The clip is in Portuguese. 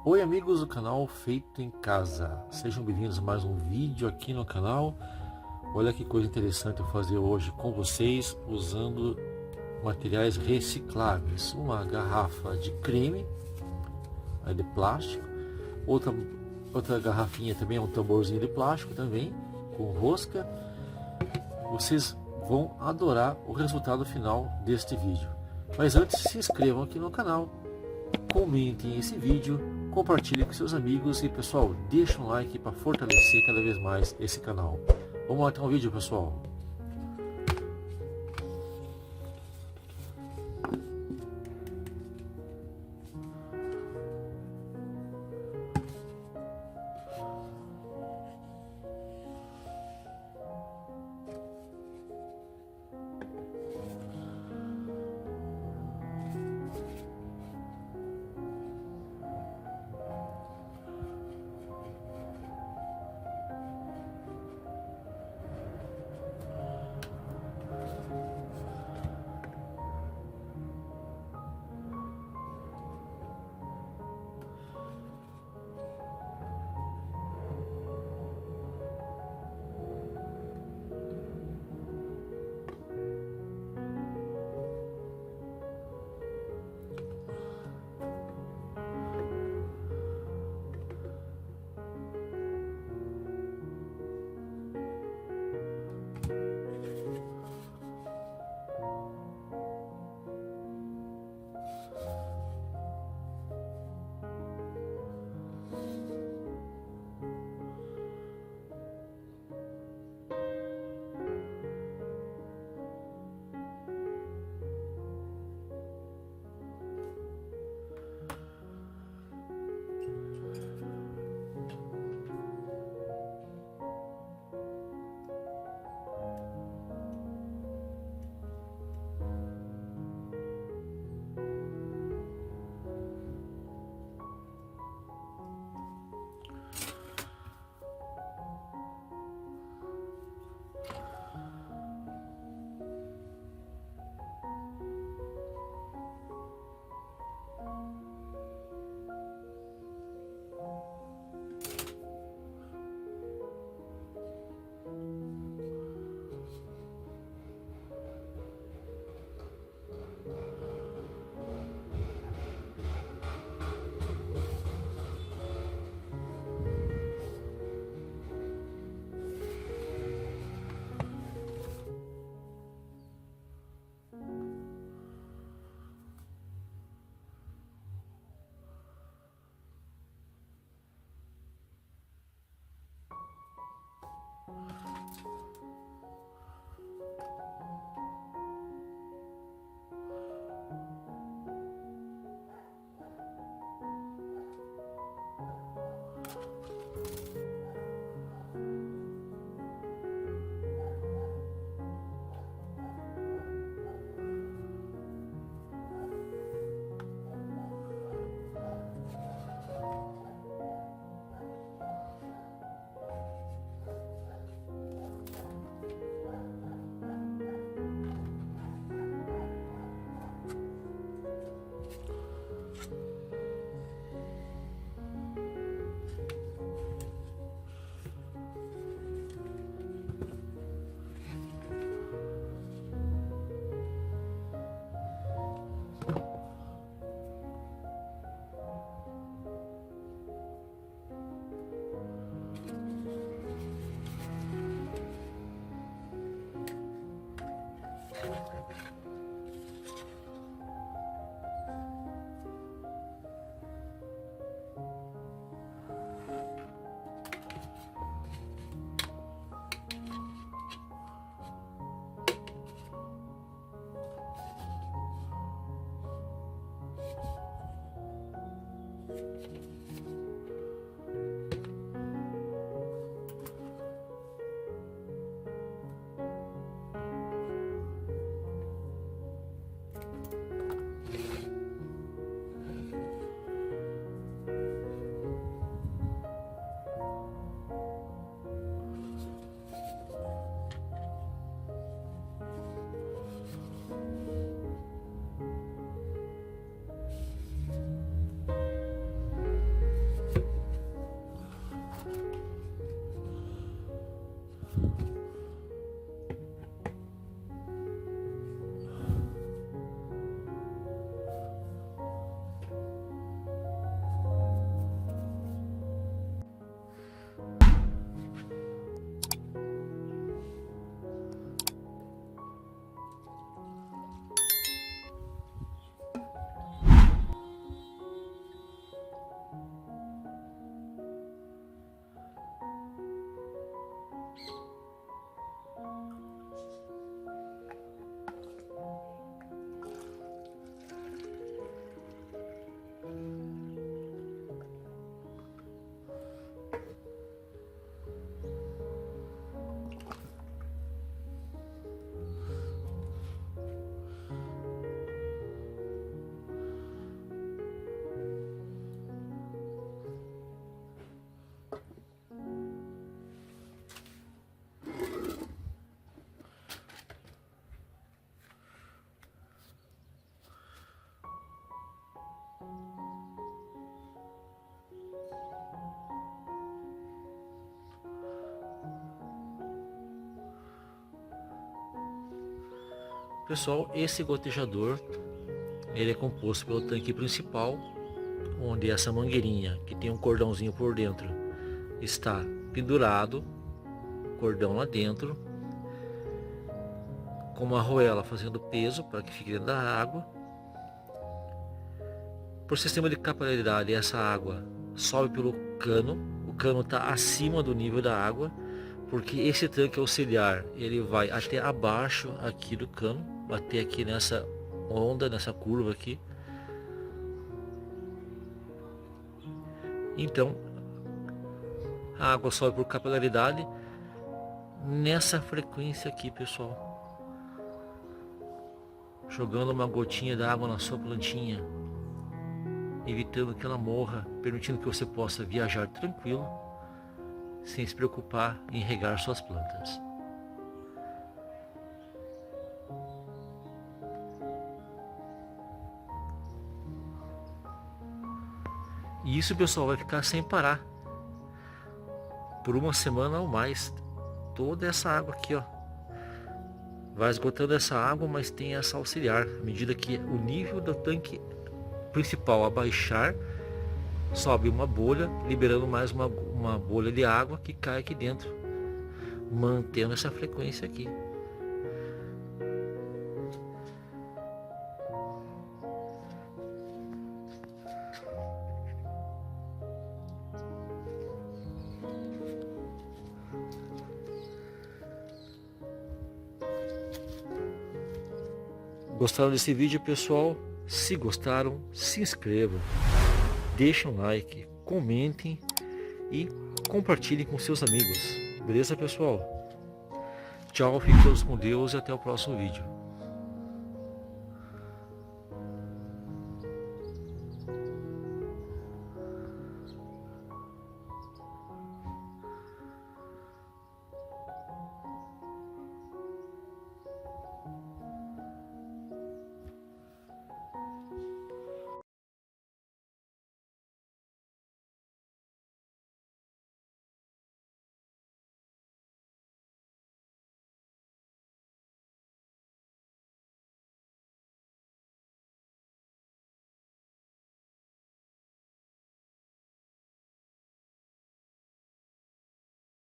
Oi amigos do canal Feito em Casa, sejam bem-vindos a mais um vídeo aqui no canal. Olha que coisa interessante eu fazer hoje com vocês usando materiais recicláveis. Uma garrafa de creme de plástico, outra garrafinha também é um tamborzinho de plástico também com rosca. Vocês vão adorar o resultado final deste vídeo. Mas antes, se inscrevam aqui no canal, comentem esse vídeo, compartilhem com seus amigos e pessoal, deixa um like para fortalecer cada vez mais esse canal. Vamos lá, ter um vídeo, pessoal. Pessoal, esse gotejador ele é composto pelo tanque principal, onde essa mangueirinha que tem um cordãozinho por dentro está pendurado, cordão lá dentro, com uma arruela fazendo peso para que fique dentro da água. Por sistema de capilaridade, essa água sobe pelo cano, o cano está acima do nível da água, porque esse tanque auxiliar ele vai até abaixo aqui do cano, até aqui nessa onda, nessa curva aqui. Então a água sobe por capilaridade nessa frequência aqui, pessoal, jogando uma gotinha de água na sua plantinha, evitando que ela morra, permitindo que você possa viajar tranquilo, sem se preocupar em regar suas plantas. E isso, pessoal, vai ficar sem parar por uma semana ou mais. Toda essa água aqui, ó, vai esgotando essa água, mas tem essa auxiliar. À medida que o nível do tanque principal abaixar, sobe uma bolha, liberando mais uma bolha de água que cai aqui dentro, mantendo essa frequência aqui. Gostaram desse vídeo, pessoal? Se gostaram, se inscrevam, deixem um like, comentem e compartilhem com seus amigos. Beleza, pessoal? Tchau, fiquem todos com Deus e até o próximo vídeo.